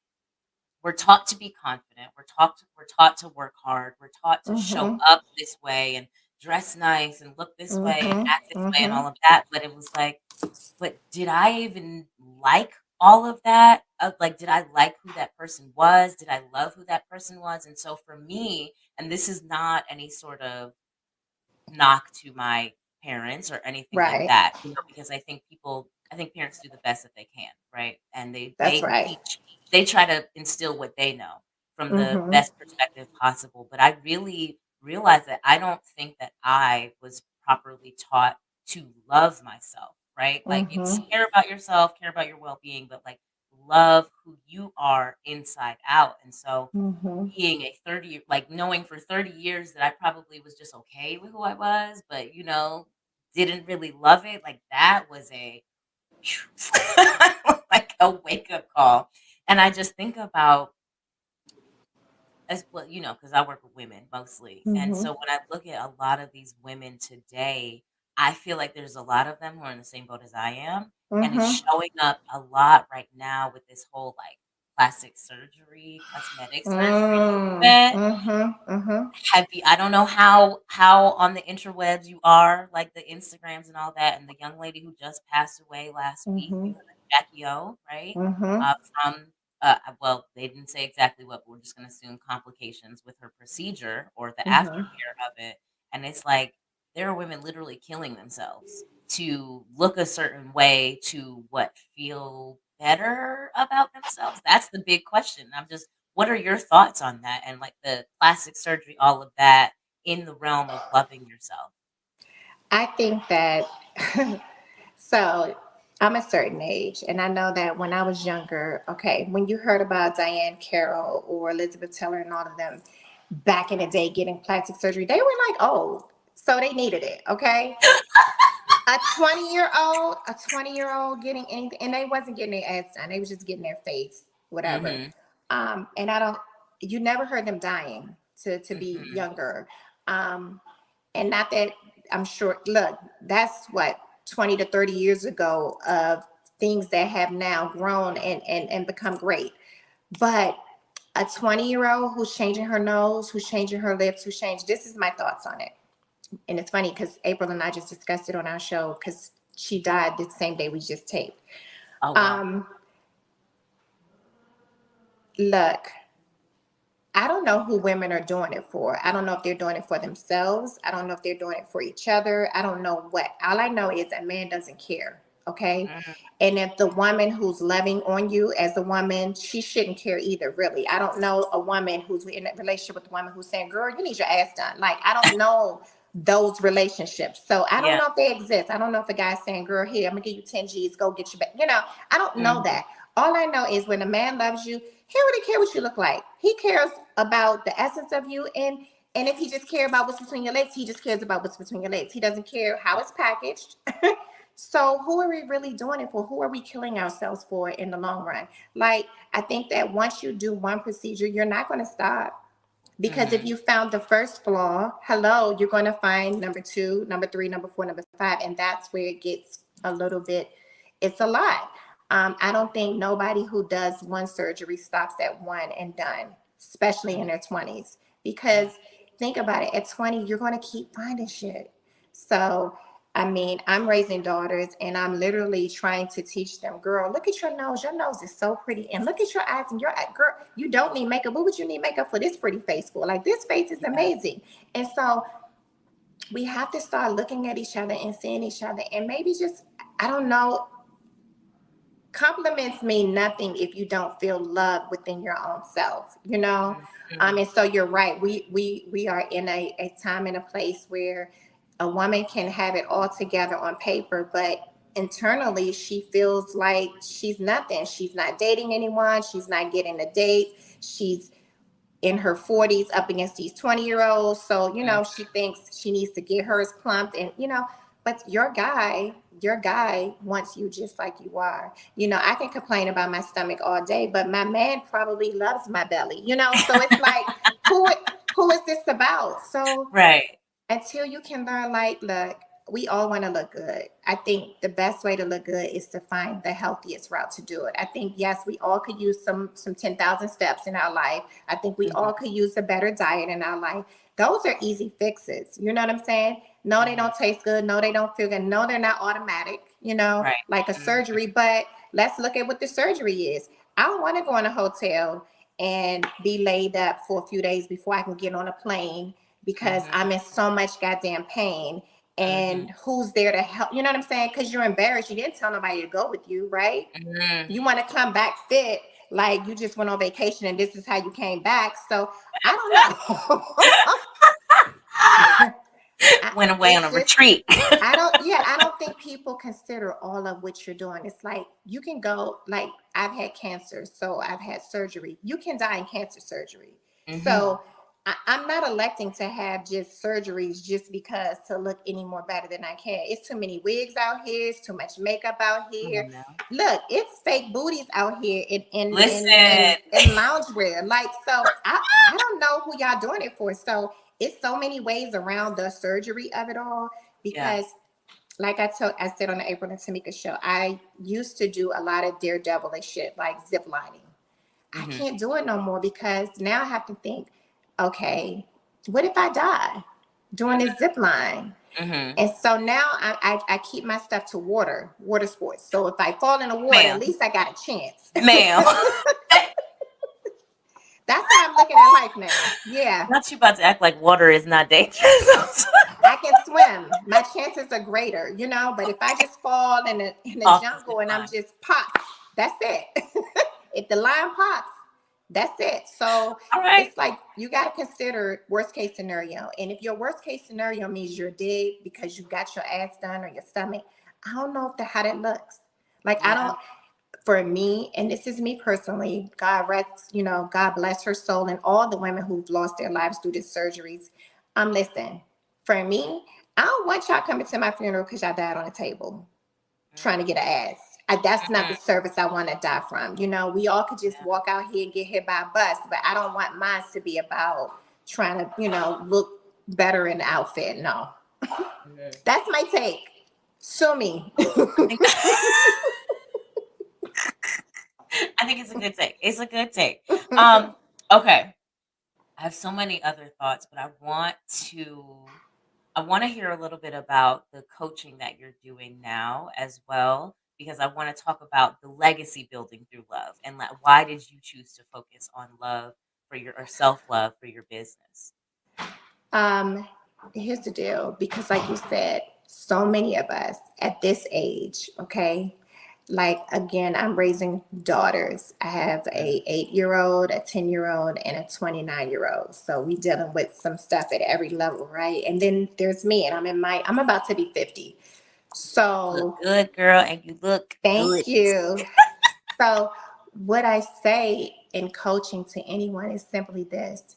we're taught to be confident. We're taught to work hard. We're taught to show Mm-hmm. up this way and dress nice and look this way and Mm-hmm. act this way and Mm-hmm. all of that. But it was like, but did I even like all of that? Like, did I like who that person was? Did I love who that person was? And so for me, and this is not any sort of knock to my parents or anything like Right. that, because I think parents do the best that they can, right? And That's right. they try to instill what they know from the Mm-hmm. best perspective possible. But I really realized that I don't think that I was properly taught to love myself. right? Like it's care about yourself, care about your well-being, but like love who you are inside out. And so being a 30, like knowing for 30 years that I probably was just okay with who I was, but didn't really love it. Like that was a like a wake-up call. And I just think about as well, because I work with women mostly. And so when I look at a lot of these women today, I feel like there's a lot of them who are in the same boat as I am. And it's showing up a lot right now with this whole like cosmetic surgery movement. I don't know how on the interwebs you are, like the Instagrams and all that. And the young lady who just passed away last week, Jackie O, right? From well, they didn't say exactly what, but we're just going to assume complications with her procedure or the aftercare of it. And it's like there are women literally killing themselves to look a certain way to feel better about themselves. That's the big question. What are your thoughts on that? And like the plastic surgery, all of that in the realm of loving yourself. I think that, so I'm a certain age, and I know that when I was younger, okay, when you heard about Diane Carroll or Elizabeth Taylor and all of them back in the day getting plastic surgery, they were like old, so they needed it, okay? A 20-year-old getting anything, and they wasn't getting their ass done. They was just getting their face, whatever. And you never heard them dying to be younger. And not that I'm sure, look, that's what 20 to 30 years ago of things that have now grown and become great. But a 20-year-old who's changing her nose, who's changing her lips, this is my thoughts on it. And it's funny because April and I just discussed it on our show because she died the same day we just taped. Oh, wow. Look, I don't know who women are doing it for. I don't know if they're doing it for themselves. I don't know if they're doing it for each other. I don't know what. All I know is a man doesn't care. Okay. And if the woman who's loving on you as a woman, she shouldn't care either, really. I don't know a woman who's in a relationship with a woman who's saying, girl, you need your ass done. Like, I don't know those relationships. So I don't know if they exist. I don't know if a guy's saying, girl, here, I'm gonna give you 10 G's, go get your back. I don't know that. All I know is when a man loves you, he don't really care what you look like. He cares about the essence of you. And if he just cares about what's between your legs, he just cares about what's between your legs. He doesn't care how it's packaged. So who are we really doing it for? Who are we killing ourselves for in the long run? Like, I think that once you do one procedure, you're not going to stop. Because if you found the first flaw, hello, you're going to find number 2, number 3, number 4, number 5. And that's where it gets a little bit, it's a lot. I don't think nobody who does one surgery stops at one and done, especially in their 20s. Because think about it, at 20, you're going to keep finding shit. So, I mean, I'm raising daughters and I'm literally trying to teach them, girl, look at your nose. Your nose is so pretty. And look at your eyes and your girl, you don't need makeup. What would you need makeup for this pretty face for? Like, this face is amazing. And so we have to start looking at each other and seeing each other and maybe just, I don't know, compliments mean nothing if you don't feel love within your own self, And so you're right. We are in a time and a place where a woman can have it all together on paper, but internally she feels like she's nothing. She's not dating anyone. She's not getting a date. She's in her 40s up against these 20-year-olds. So, she thinks she needs to get hers plumped and, but your guy wants you just like you are. I can complain about my stomach all day, but my man probably loves my belly, so it's like, who is this about? So right. Until you can learn, like, look, we all want to look good. I think the best way to look good is to find the healthiest route to do it. I think, yes, we all could use some 10,000 steps in our life. I think we all could use a better diet in our life. Those are easy fixes. You know what I'm saying? No, they don't taste good. No, they don't feel good. No, they're not automatic, like a surgery. But let's look at what the surgery is. I don't want to go in a hotel and be laid up for a few days before I can get on a plane because I'm in so much goddamn pain. And who's there to help? You know what I'm saying? Because you're embarrassed. You didn't tell nobody to go with you, right? You want to come back fit, like you just went on vacation and this is how you came back. So I don't know. went away on a retreat. I don't think people consider all of what you're doing. It's like you can go, like I've had cancer, so I've had surgery. You can die in cancer surgery. So I'm not electing to have just surgeries just because to look any more better than I can. It's too many wigs out here. It's too much makeup out here. Look, it's fake booties out here in loungewear. Like, so I don't know who y'all doing it for. So it's so many ways around the surgery of it all because like I said on the April and Tomeeka show, I used to do a lot of daredevilish shit like zip lining. I can't do it no more because now I have to think, okay, what if I die doing this zip line? And so now I keep my stuff to water sports. So if I fall in the water, at least I got a chance. Ma'am. That's how I'm looking at life now. Yeah. Not you about to act like water is not dangerous. I can swim. My chances are greater, you know, but if I just fall in the jungle and I'm just pop, that's it. If the line pops, that's it. So it's like you got to consider worst case scenario. And if your worst case scenario means you're dead because you got your ass done or your stomach, I don't know how that looks. Like I don't. For me, and this is me personally, God bless her soul and all the women who've lost their lives due to surgeries. Listen, for me, I don't want y'all coming to my funeral because y'all died on a table trying to get an ass. That's not the service I want to die from. You know, we all could just walk out here and get hit by a bus, but I don't want mine to be about trying to, you know, look better in the outfit. No. That's my take. Sue me. I think it's a good take. It's a good take. Okay. I have so many other thoughts, but I want to hear a little bit about the coaching that you're doing now as well, because I want to talk about the legacy building through love and why did you choose to focus on love or self-love for your business? Here's the deal, because like you said, so many of us at this age, okay, like again, I'm raising daughters. I have a 8-year-old, a 10-year-old, and a 29-year-old. So we dealing with some stuff at every level, right? And then there's me, and I'm about to be 50. So you look good, girl, and you look thank you. So what I say in coaching to anyone is simply this.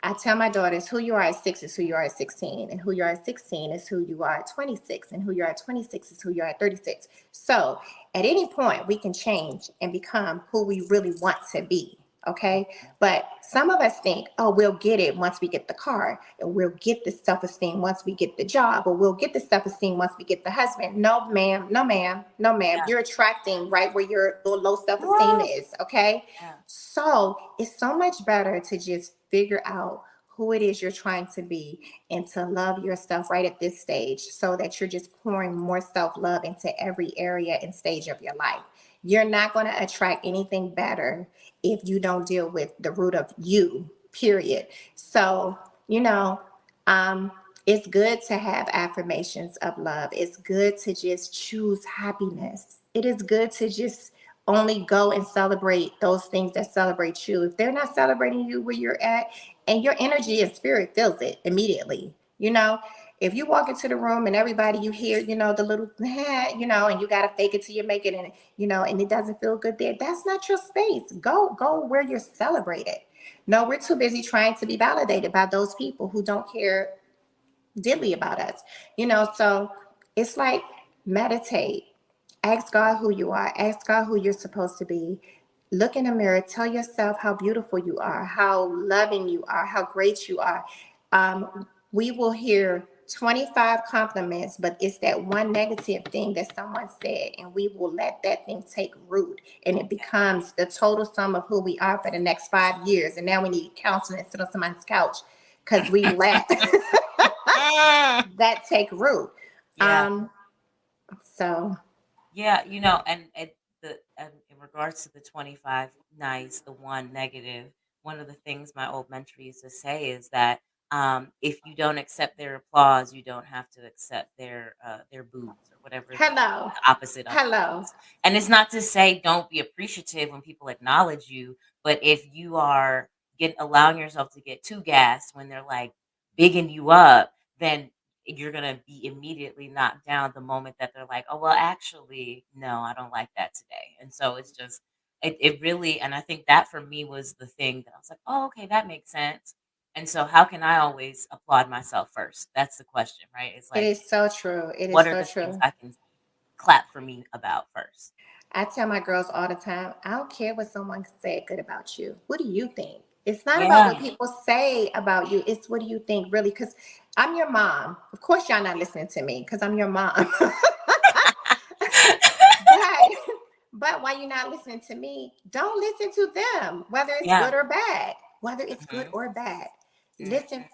I tell my daughters, who you are at 6 is who you are at 16, and who you are at 16 is who you are at 26, and who you are at 26 is who you are at 36. So at any point, we can change and become who we really want to be, okay? But some of us think, oh, we'll get it once we get the car, and we'll get the self-esteem once we get the job, or we'll get the self-esteem once we get the husband. No, ma'am, no, ma'am, no, ma'am. You're attracting right where your low self-esteem is, okay? So it's so much better to just figure out who it is you're trying to be and to love yourself right at this stage so that you're just pouring more self-love into every area and stage of your life. You're not going to attract anything better if you don't deal with the root of you, period. So, you know, it's good to have affirmations of love. It's good to just choose happiness. It is good to just only go and celebrate those things that celebrate you. If they're not celebrating you where you're at, and your energy and spirit feels it immediately, you know, if you walk into the room and everybody you hear, you know, the little, you know, and you got to fake it till you make it, and, you know, and it doesn't feel good there, that's not your space. Go where you're celebrated. No, we're too busy trying to be validated by those people who don't care diddly about us, you know. So it's like meditate. Ask God who you are. Ask God who you're supposed to be. Look in the mirror. Tell yourself how beautiful you are, how loving you are, how great you are. We will hear 25 compliments, but it's that one negative thing that someone said, and we will let that thing take root, and it becomes the total sum of who we are for the next 5 years. And now we need counseling and sit on somebody's couch because we let that take root. So. Yeah, you know, and in regards to the 25 nice, the one negative, one of the things my old mentor used to say is that if you don't accept their applause, you don't have to accept their boos or whatever the opposite of it is. And it's not to say don't be appreciative when people acknowledge you, but if you are allowing yourself to get too gassed when they're like bigging you up, then you're going to be immediately knocked down the moment that they're like, oh, well, actually, no, I don't like that today. And so it's just, it really, and I think that for me was the thing that I was like, oh, okay, that makes sense. And so how can I always applaud myself first? That's the question, right? It's It like, is so true. It is what are so the things true. I can clap for me about first? I tell my girls all the time, I don't care what someone said good about you. What do you think? It's not about Yeah. what people say about you. It's what do you think really? Because I'm your mom. Of course, y'all not listening to me because I'm your mom. but but while you're not listening to me, don't listen to them, whether it's Yeah. good or bad. Whether it's good Mhm. or bad. Mhm. Listen,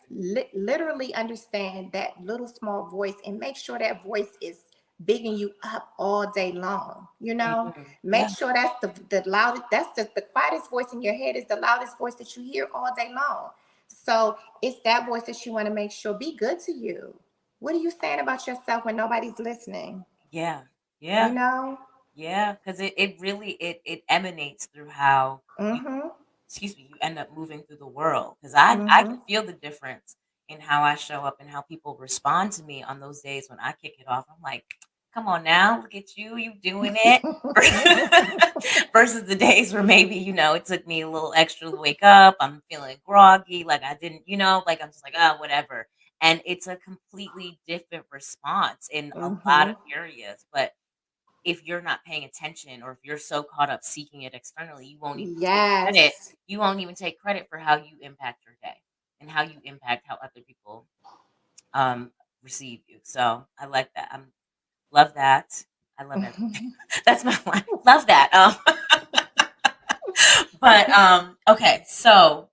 literally understand that little small voice and make sure that voice is bigging you up all day long. You know, Mhm. make Yeah. sure that's the loudest, that's the quietest voice in your head is the loudest voice that you hear all day long. So it's that voice that you want to make sure be good to you. What are you saying about yourself when nobody's listening? Yeah. You Yeah. know? Yeah. Because it really it emanates through how you, Mm-hmm. excuse me, you end up moving through the world. Because I Mm-hmm. can feel the difference in how I show up and how people respond to me on those days when I kick it off. I'm like, come on now, look at you doing it. Versus the days where maybe, it took me a little extra to wake up. I'm feeling groggy, like I didn't, like I'm just like, oh, whatever. And it's a completely different response in a lot Mm-hmm. of areas. But if you're not paying attention or if you're so caught up seeking it externally, you won't even take credit. Yes. You won't even take credit for how you impact your day and how you impact how other people um receive you. So I like that. Love that. I love everything. That's my line. Love that. But okay, so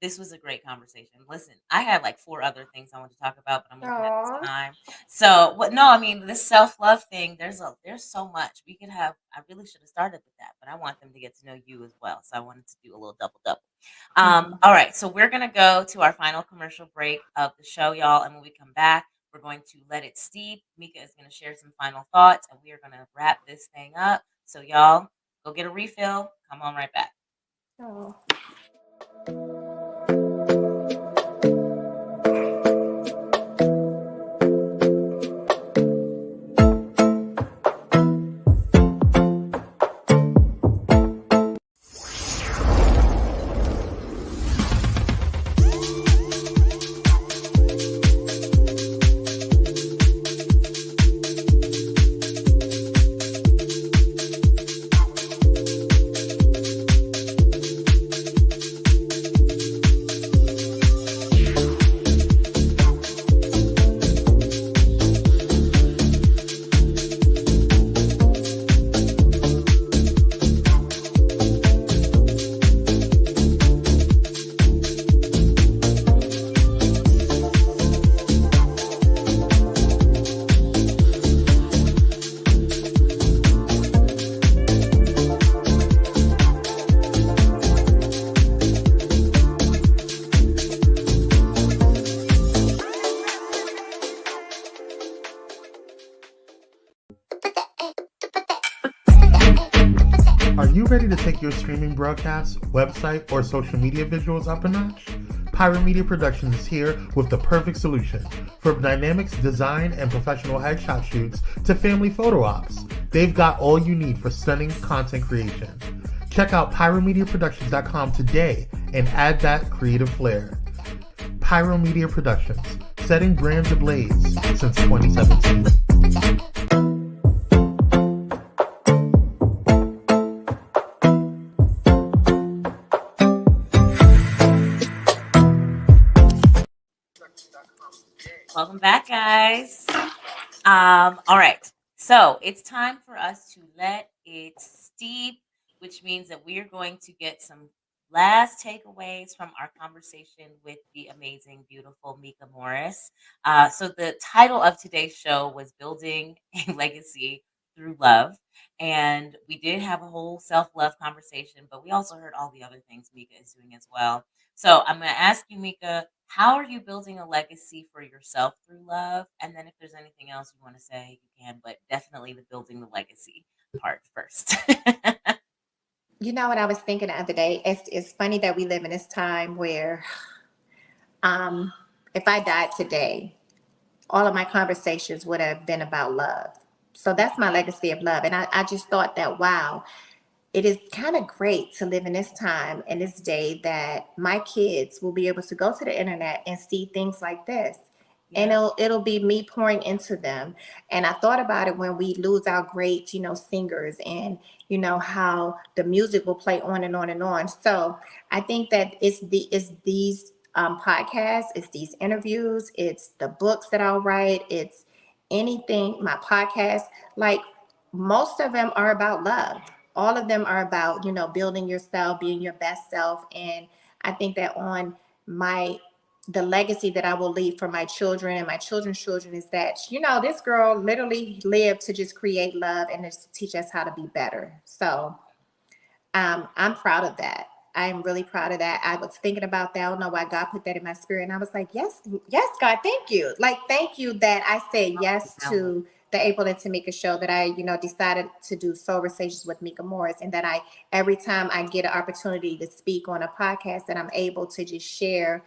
this was a great conversation. Listen, I had like 4 other things I want to talk about, but I'm looking at this Aw. time. So, what no, I mean, this self-love thing, there's so much. We could have I really should have started with that, but I want them to get to know you as well. So I wanted to do a little double double. All right, so we're gonna go to our final commercial break of the show, y'all, and when we come back, we're going to let it steep. Mika is gonna share some final thoughts, and we are gonna wrap this thing up. So y'all, go get a refill. Come on right back. Oh. Are you ready to take your streaming broadcast, website, or social media visuals up a notch? Pyro Media Productions is here with the perfect solution. From dynamics design and professional headshot shoots to family photo ops, they've got all you need for stunning content creation. Check out pyromediaproductions.com today and add that creative flair. Pyro Media Productions, setting brands ablaze since 2017. Welcome back, guys. All right. So it's time for us to let it steep, which means that we are going to get some last takeaways from our conversation with the amazing, beautiful Mika Morris. So the title of today's show was Building a Legacy Through Love. And we did have a whole self-love conversation, but we also heard all the other things Mika is doing as well. So I'm going to ask you, Mika, how are you building a legacy for yourself through love? And then if there's anything else you want to say, you can, but definitely the building the legacy part first. You know what I was thinking the other day? It's funny that we live in this time where if I died today, all of my conversations would have been about love. So that's my legacy of love. And I just thought that, wow, it is kind of great to live in this time and this day that my kids will be able to go to the internet and see things like this. And Yeah. it'll be me pouring into them. And I thought about it when we lose our great, singers, and how the music will play on and on and on. So I think that it's these podcasts, it's these interviews, it's the books that I'll write, it's anything, my podcast, like most of them are about love. All of them are about, building yourself, being your best self. And I think that on my the legacy that I will leave for my children and my children's children is that, this girl literally lived to just create love and just teach us how to be better. So I'm proud of that. I'm really proud of that. I was thinking about that. I don't know why God put that in my spirit. And I was like, yes, yes, God, thank you. Like, thank you that I said yes Balance. to the April and Tomeeka show, that I, decided to do Soul Conversations with Mika Morris. And that every time I get an opportunity to speak on a podcast, that I'm able to just share,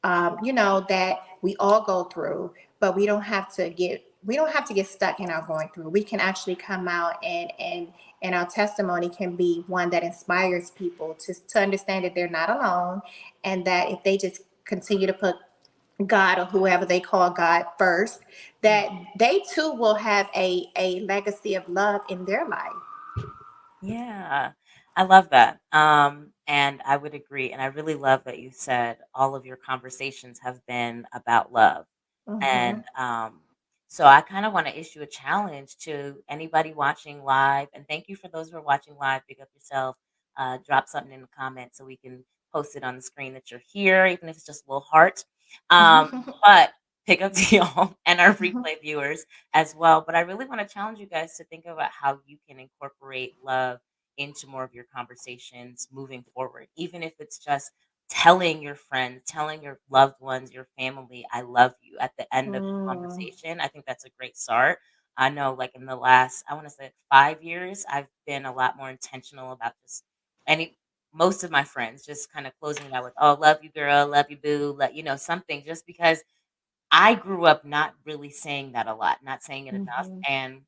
that we all go through, but we don't have to get stuck in our going through. We can actually come out and our testimony can be one that inspires people to understand that they're not alone, and that if they just continue to put God or whoever they call God first, that they too will have a legacy of love in their life. Yeah, I love that. And I would agree. And I really love that you said all of your conversations have been about love. Mm-hmm. And so I kind of want to issue a challenge to anybody watching live. And thank you for those who are watching live. Pick up yourself, drop something in the comments so we can post it on the screen that you're here, even if it's just a little heart. But pick up to y'all and our replay viewers as well. But I really want to challenge you guys to think about how you can incorporate love into more of your conversations moving forward, even if it's just telling your friends, telling your loved ones, your family, I love you at the end of the Mm. conversation. I think that's a great start. I know, like in the last, I want to say 5 years, I've been a lot more intentional about just any, most of my friends just kind of closing it out with, oh, love you, girl, love you, boo, something, just because I grew up not really saying that a lot, not saying it enough. Mm-hmm. And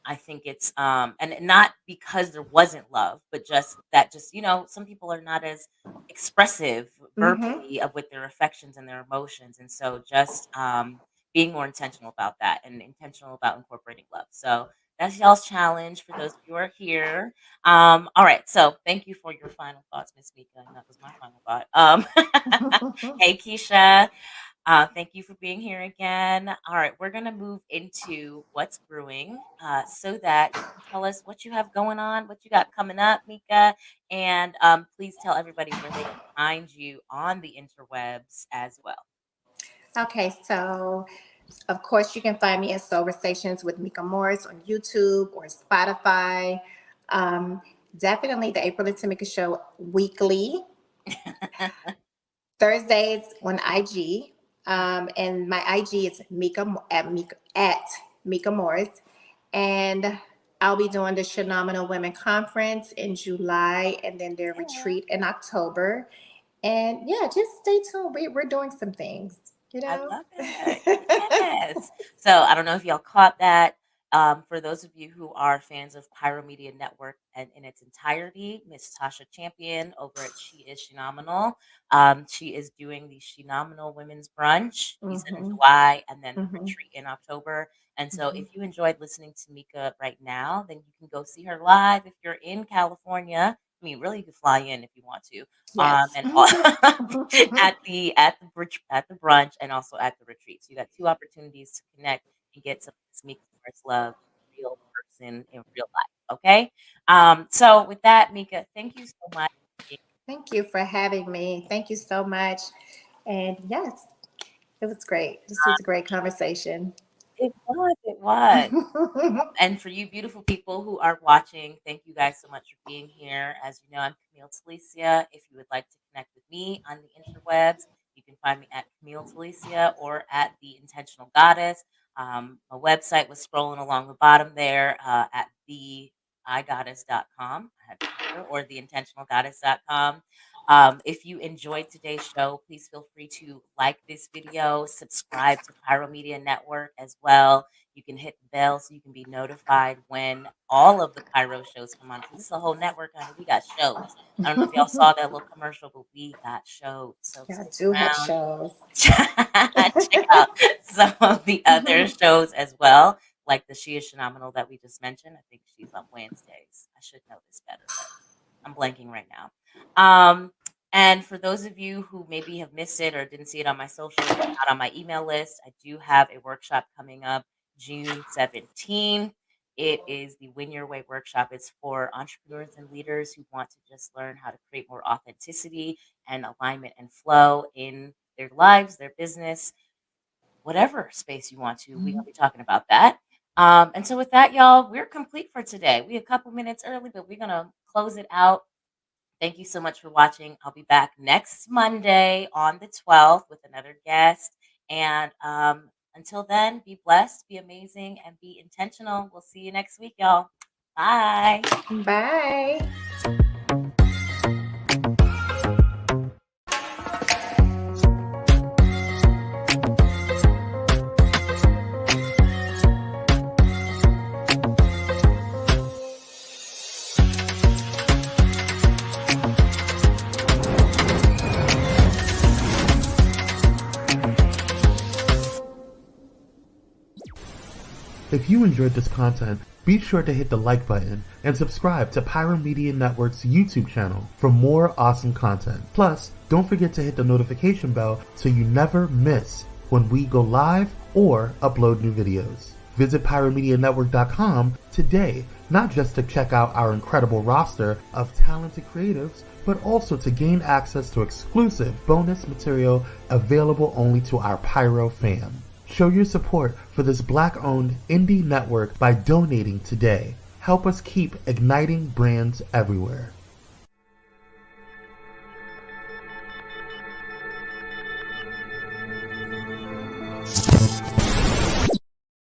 I think it's and not because there wasn't love, but just that just, some people are not as expressive Mm-hmm. verbally of with their affections and their emotions. And so just being more intentional about that and intentional about incorporating love. So that's y'all's challenge for those of you who are here. All right. So thank you for your final thoughts, Miss Mika. And that was my final thought. Hey Keisha. Thank you for being here again. All right, we're going to move into what's brewing so that you can tell us what you have going on, what you got coming up, Mika. And please tell everybody where they can find you on the interwebs as well. Okay, so of course you can find me at Conversations with Mika Morris on YouTube or Spotify. Um, Definitely the April and Tamika show weekly, Thursdays on IG. And my IG is Mika Morris. And I'll be doing the Phenomenal Women Conference in July, and then their Yeah. retreat in October. And yeah, just stay tuned. We're doing some things, you I know? love it. Yes. So I don't know if y'all caught that. For those of you who are fans of Pyro Media Network and in its entirety, Miss Tasha Champion over at She Is Phenomenal. She is doing the Phenomenal Women's Brunch, you said in Mm-hmm. July, and then the Mm-hmm. retreat in October. And so Mm-hmm. if you enjoyed listening to Mika right now, then you can go see her live if you're in California. I mean, really, you can fly in if you want to. Yes. And at the brunch and also at the retreat. So you got two opportunities to connect and get some Mika Morris love, real person in real life. Okay. So with that, Mika, thank you so much. Thank you for having me. Thank you so much. And yes, it was great. This was a great conversation. It was. It was. And for you beautiful people who are watching, thank you guys so much for being here. As you know, I'm Camille Talicia. If you would like to connect with me on the interwebs, you can find me at Camille Talicia or at The Intentional Goddess. My website was scrolling along the bottom there at theigoddess.com. I had to or theintentionalgoddess.com. If you enjoyed today's show, please feel free to like this video, subscribe to Pyro Media Network as well. You can hit the bell so you can be notified when all of the Pyro shows come on. Because this is a whole network, honey. We got shows. I don't know if y'all saw that little commercial, but we got shows. So Y'all stick do have around. shows. Check out some of the other shows as well, like the She Is Phenomenal that we just mentioned. I think she's on Wednesdays. I should know this better, but I'm blanking right now. And for those of you who maybe have missed it or didn't see it on my socials, not on my email list, I do have a workshop coming up June 17th. It is the Win Your Way workshop. It's for entrepreneurs and leaders who want to just learn how to create more authenticity and alignment and flow in their lives, their business, whatever space you want to. We're going to be talking about that. And so with that, y'all, we're complete for today. We're a couple minutes early, but we're going to close it out. Thank you so much for watching. I'll be back next Monday on the 12th with another guest. And until then, be blessed, be amazing, and be intentional. We'll see you next week, y'all. Bye. Bye. If you enjoyed this content, be sure to hit the like button and subscribe to Pyro Media Network's YouTube channel for more awesome content. Plus, don't forget to hit the notification bell so you never miss when we go live or upload new videos. Visit pyromedianetwork.com today, not just to check out our incredible roster of talented creatives, but also to gain access to exclusive bonus material available only to our Pyro fam. Show your support for this Black-owned indie network by donating today. Help us keep igniting brands everywhere.